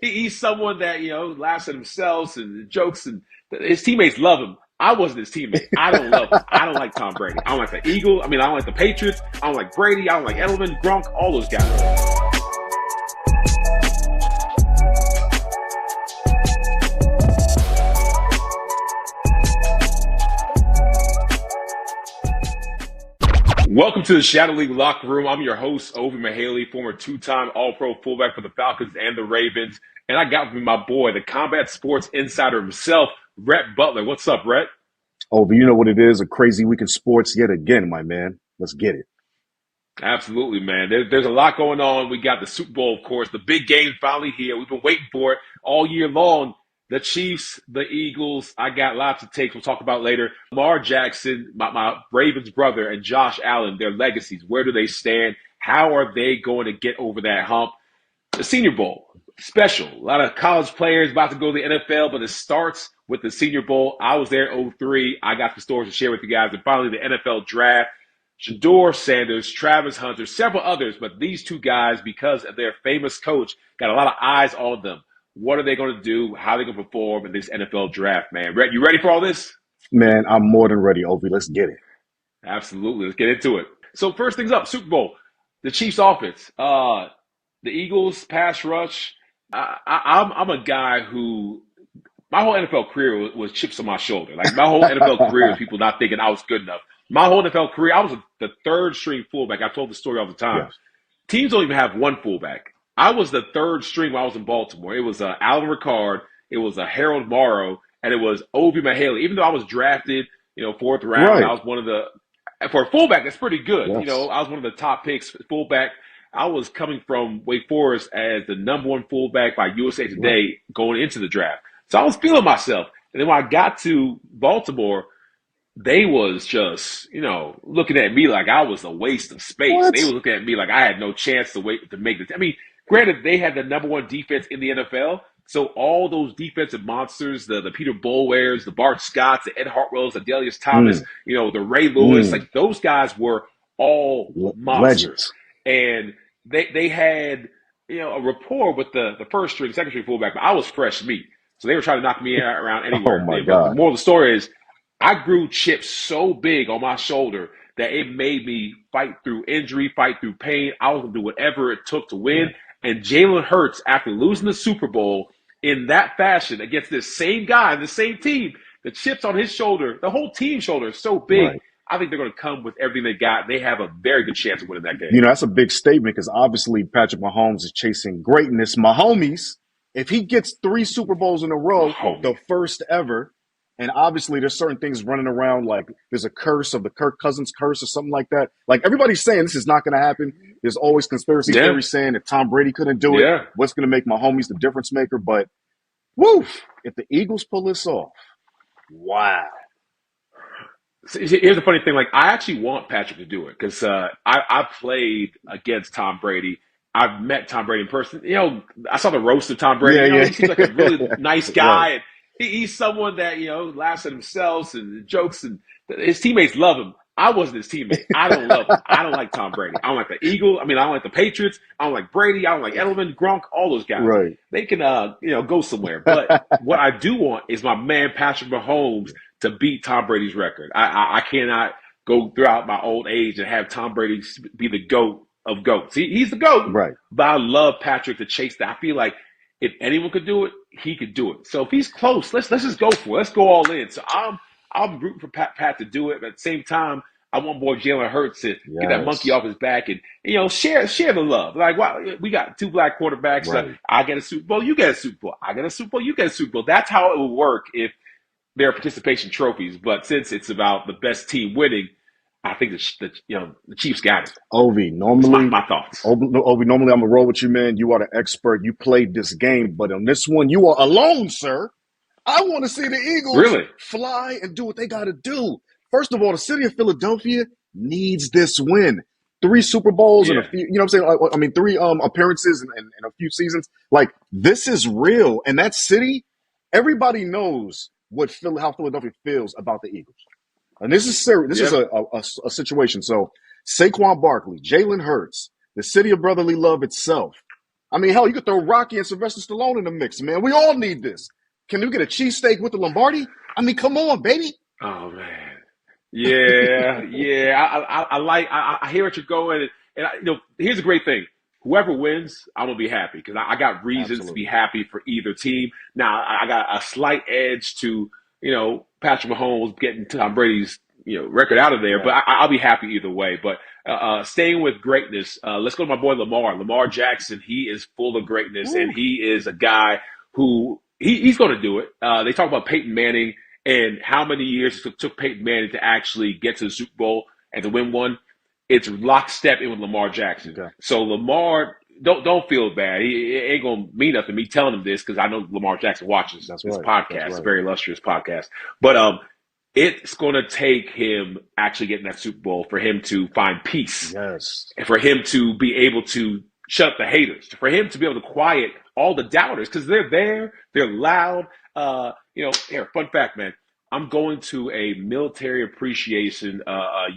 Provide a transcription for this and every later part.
He's someone that, laughs at himself and jokes, and his teammates love him. I wasn't his teammate. I don't love him. I don't like Tom Brady. I don't like the Eagles. I don't like the Patriots. I don't like Brady. I don't like Edelman, Gronk, all those guys. Welcome to the Shadow League Locker Room. I'm your host, Ovie Mughelli, former two-time All-Pro fullback for the Falcons and the Ravens. And I got with me my boy, the combat sports insider himself, Rhett Butler. What's up, Rhett? Ovie, you know what it is, a crazy week in sports yet again, my man. Let's get it. Absolutely, man. There's a lot going on. We got the Super Bowl, of course. The big game finally here. We've been waiting for it all year long. The Chiefs, the Eagles, I got lots of takes we'll talk about later. Lamar Jackson, my Ravens brother, and Josh Allen, their legacies. Where do they stand? How are they going to get over that hump? The Senior Bowl, special. A lot of college players about to go to the NFL, but it starts with the Senior Bowl. I was there in 2003. I got some stories to share with you guys. And finally, the NFL Draft. Shedeur Sanders, Travis Hunter, several others, but these two guys, because of their famous coach, got a lot of eyes on them. What are they going to do? How are they going to perform in this NFL draft, man? Rhett, you ready for all this? Man, I'm more than ready, Ovie. Let's get it. Absolutely. Let's get into it. So first things up, Super Bowl. The Chiefs offense. The Eagles pass rush. I'm a guy who my whole NFL career was chips on my shoulder. Like my whole NFL career was people not thinking I was good enough. My whole NFL career, I was the third string fullback. I told the story all the time. Yes. Teams don't even have one fullback. I was the third string when I was in Baltimore. It was Alan Ricard, it was Harold Morrow, and it was Ovie Mughelli. Even though I was drafted, fourth round, Right. I was one of the for a fullback. That's pretty good. Yes. I was one of the top picks fullback. I was coming from Wake Forest as the number one fullback by USA Today going into the draft. So I was feeling myself. And then when I got to Baltimore, they was just, looking at me like I was a waste of space. What? They were looking at me like I had no chance to make it. Granted, they had the number one defense in the NFL. So all those defensive monsters, the Peter Boulwares, the Bart Scotts, the Ed Hartwells, the Delius Thomas, the Ray Lewis, like those guys were all monsters. Legends. And they had, a rapport with the first string, second string fullback, but I was fresh meat. So they were trying to knock me around anywhere. Oh, my But God. the moral of the story is I grew chips so big on my shoulder that it made me fight through injury, fight through pain. I was going to do whatever it took to win. And Jalen Hurts, after losing the Super Bowl in that fashion against this same guy, the same team, the chips on his shoulder, the whole team's shoulder is so big. Right. I think they're going to come with everything they got. They have a very good chance of winning that game. That's a big statement because obviously Patrick Mahomes is chasing greatness. Mahomes, if he gets 3 Super Bowls in a row, the first ever, and obviously there's certain things running around like there's a curse of the Kirk Cousins curse or something like that. Like everybody's saying this is not going to happen. There's always conspiracy theories saying that Tom Brady couldn't do it. What's going to make Mahomes the difference maker? But woof, if the Eagles pull this off, wow. Here's the funny thing. Like, I actually want Patrick to do it because I played against Tom Brady. I've met Tom Brady in person. I saw the roast of Tom Brady. He seems like a really nice guy. And he's someone that, laughs at himself and jokes, and his teammates love him. I wasn't his teammate. I don't love him. I don't like Tom Brady. I don't like the Eagles. I don't like the Patriots. I don't like Brady. I don't like Edelman, Gronk, all those guys. Right. They can, go somewhere. But what I do want is my man Patrick Mahomes to beat Tom Brady's record. I cannot go throughout my old age and have Tom Brady be the GOAT of GOATs. He's the GOAT. Right. But I love Patrick to chase that. I feel like if anyone could do it, he could do it. So if he's close, let's just go for it. Let's go all in. So I'm rooting for Pat to do it. But at the same time, I want boy Jalen Hurts to get that monkey off his back and share the love. Like, wow, we got 2 black quarterbacks. Right. So I get a Super Bowl, you get a Super Bowl. I get a Super Bowl, you get a Super Bowl. That's how it would work if there are participation trophies. But since it's about the best team winning, I think the Chiefs got it. Ovie, normally my thoughts. Ovie, normally I'm gonna roll with you, man. You are the expert. You played this game, but on this one, you are alone, sir. I want to see the Eagles fly and do what they got to do. First of all, the city of Philadelphia needs this win. 3 Super Bowls and a few, you know what I'm saying? 3 appearances and a few seasons. Like, this is real. And that city, everybody knows how Philadelphia feels about the Eagles. And this is serious. This is a situation. So Saquon Barkley, Jalen Hurts, the city of brotherly love itself. I mean, hell, you could throw Rocky and Sylvester Stallone in the mix, man. We all need this. Can we get a cheesesteak with the Lombardi? I mean, come on, baby. Oh man, yeah, yeah. I hear what you're going, and here's a great thing. Whoever wins, I'm gonna be happy because I got reasons to be Absolutely. happy for either team. Now I got a slight edge to Patrick Mahomes getting Tom Brady's record out of there, but Right. I'll be happy either way. But staying with greatness, let's go to my boy Lamar Jackson. He is full of greatness, and Woo. he is a guy who he's going to do it. They talk about Peyton Manning and how many years it took Peyton Manning to actually get to the Super Bowl and to win one. It's lockstep in with Lamar Jackson. Okay. So Lamar, don't feel bad. It ain't gonna mean nothing me telling him this because I know Lamar Jackson watches That's this right. podcast. That's It's a right. very illustrious podcast. But it's gonna take him actually getting that Super Bowl for him to find peace Yes. and for him to be able to shut up the haters, for him to be able to quiet all the doubters because they're there, they're loud. Here, fun fact, man. I'm going to a military appreciation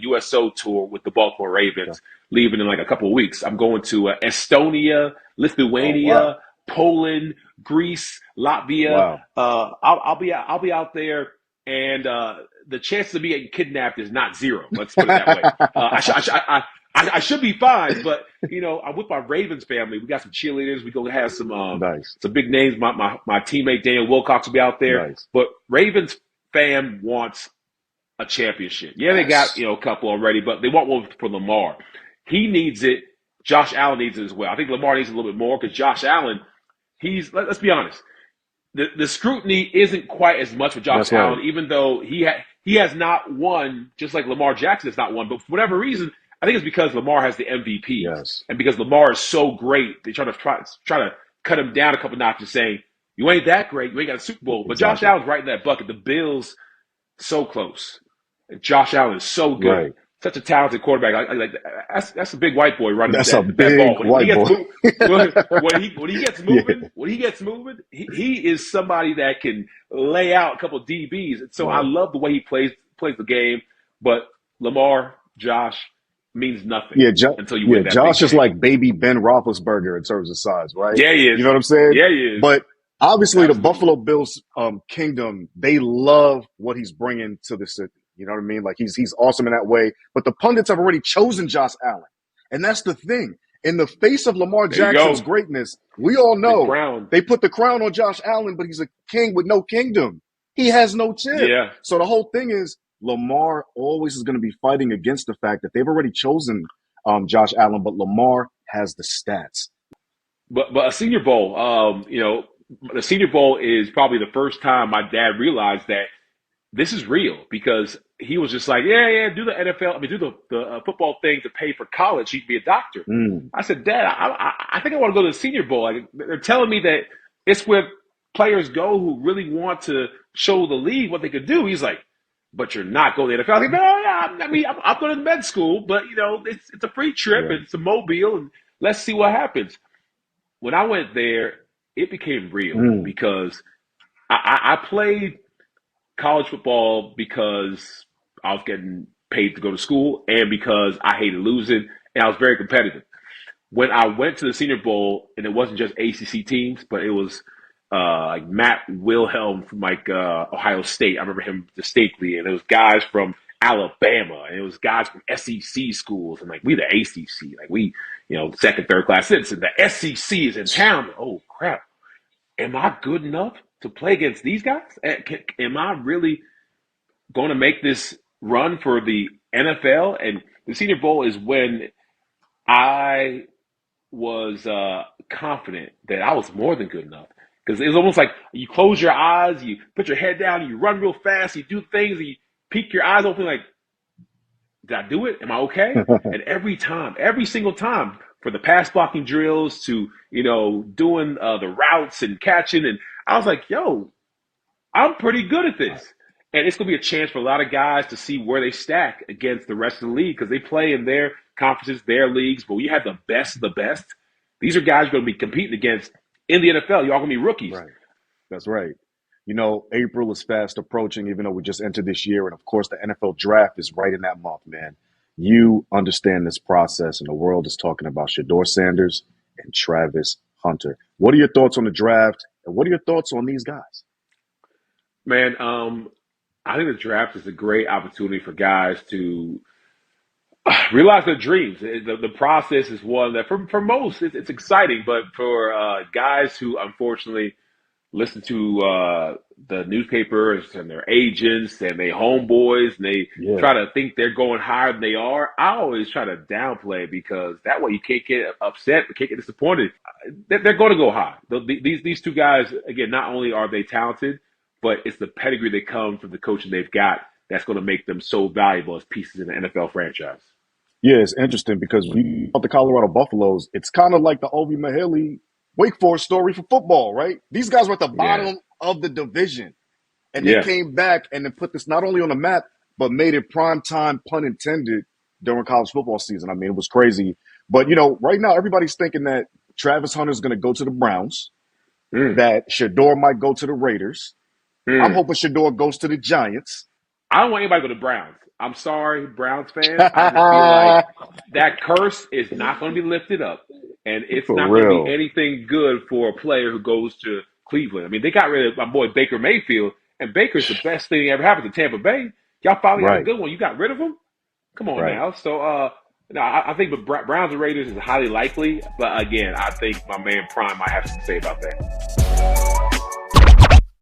USO tour with the Baltimore Okay. Ravens, leaving in like a couple of weeks. I'm going to Estonia, Oh, wow. Lithuania, Poland, Greece, Latvia. Wow. I'll be out there, and the chances of me getting kidnapped is not zero. Let's put it that way. I should be fine, but I'm with my Ravens family. We got some cheerleaders. We go have Nice. some big names. My teammate Daniel Wilcox will be out there. Nice. But Ravens fam wants a championship. Yeah, they got Yes. a couple already, but they want one for Lamar. He needs it. Josh Allen needs it as well. I think Lamar needs a little bit more because Josh Allen, let's be honest. The scrutiny isn't quite as much for Josh That's right. Allen, even though he has not won, just like Lamar Jackson has not won. But for whatever reason, I think it's because Lamar has the MVPs, Yes. and because Lamar is so great, they try to cut him down a couple notches, saying you ain't that great, you ain't got a Super Bowl. But Josh Exactly. Allen's right in that bucket. The Bills so close. Josh Allen is so good. Right. Such a talented quarterback. That's a big white boy running That's that a big ball. white boy. When he gets moving, Yeah. he is somebody that can lay out a couple of DBs. And so I Right. love the way he plays the game. But Lamar, Josh means nothing Yeah, until you win that big Josh is game. like baby Ben Roethlisberger in terms of size, right? Yeah, he is. You know what I'm saying? Yeah, he is. But obviously, Absolutely. the Buffalo Bills kingdom, they love what he's bringing to the city. You know what I mean? Like he's awesome in that way. But the pundits have already chosen Josh Allen, and that's the thing. In the face of Lamar There you Jackson's go. greatness, we all The know crown. they put the crown on Josh Allen, but he's a king with no kingdom. He has no chip. Yeah. So the whole thing is Lamar always is going to be fighting against the fact that they've already chosen Josh Allen, but Lamar has the stats. But a Senior Bowl, the Senior Bowl is probably the first time my dad realized that this is real because he was just like, yeah, do the NFL, do the football thing to pay for college. He can be a doctor. Mm. I said, Dad, I think I want to go to the Senior Bowl. Like, they're telling me that it's where players go who really want to show the league what they could do. He's like, but you're not going to the NFL. I was like, no, I'm going to med school, but it's a free trip Yeah. and it's a mobile, and let's see what happens. When I went there, it became real because I played college football because I was getting paid to go to school and because I hated losing and I was very competitive. When I went to the Senior Bowl, and it wasn't just ACC teams, but it was like Matt Wilhelm from Ohio State. I remember him distinctly, and it was guys from Alabama, and it was guys from SEC schools, and like we the ACC, like we second, third class citizen. The SEC is in town. Oh crap! Am I good enough to play against these guys? Am I really going to make this run for the NFL? And the Senior Bowl is when I was confident that I was more than good enough. Because it was almost like you close your eyes, you put your head down, you run real fast, you do things, and you peek your eyes open like, did I do it? Am I okay? And every single time, for the pass blocking drills to, doing the routes and catching, and I was like, yo, I'm pretty good at this. And it's going to be a chance for a lot of guys to see where they stack against the rest of the league because they play in their conferences, their leagues. But when you have the best of the best, these are guys you're going to be competing against in the NFL. You're all going to be rookies. Right. That's right. April is fast approaching, even though we just entered this year. And of course, the NFL draft is right in that month, man. You understand this process, and the world is talking about Shedeur Sanders and Travis Hunter. What are your thoughts on the draft, and what are your thoughts on these guys? Man, I think the draft is a great opportunity for guys to realize their dreams. The process is one that, for most, it's exciting, but for guys who unfortunately listen to the newspapers and their agents and their homeboys, and they Yeah. try to think they're going higher than they are. I always try to downplay because that way you can't get upset, you can't get disappointed. They're going to go high. These two guys, again, not only are they talented, but it's the pedigree that comes from the coaching they've got that's going to make them so valuable as pieces in the NFL franchise. Yeah, it's interesting because when you about the Colorado Buffaloes, it's kind of like the Ovie Mughelli Wake Forest story for football, right? These guys were at the Yeah. bottom of the division, and they Yeah. came back and then put this not only on the map, but made it prime time, pun intended, during college football season. I mean, it was crazy. But, right now, everybody's thinking that Travis Hunter's going to go to the Browns, Mm. that Shedeur might go to the Raiders. I'm Mm. hoping Shedeur goes to the Giants. I don't want anybody to go to Browns. I'm sorry, Browns fans. I just feel like that curse is not going to be lifted up, and it's For not going to be real. anything good for a player who goes to Cleveland. I mean, they got rid of my boy Baker Mayfield, and Baker's the best thing that ever happened to Tampa Bay. Y'all finally got a Right, good one. You got rid of him? Come on right. now. So, no, I think the Browns and Raiders is highly likely, but again, I think my man Prime might have something to say about that.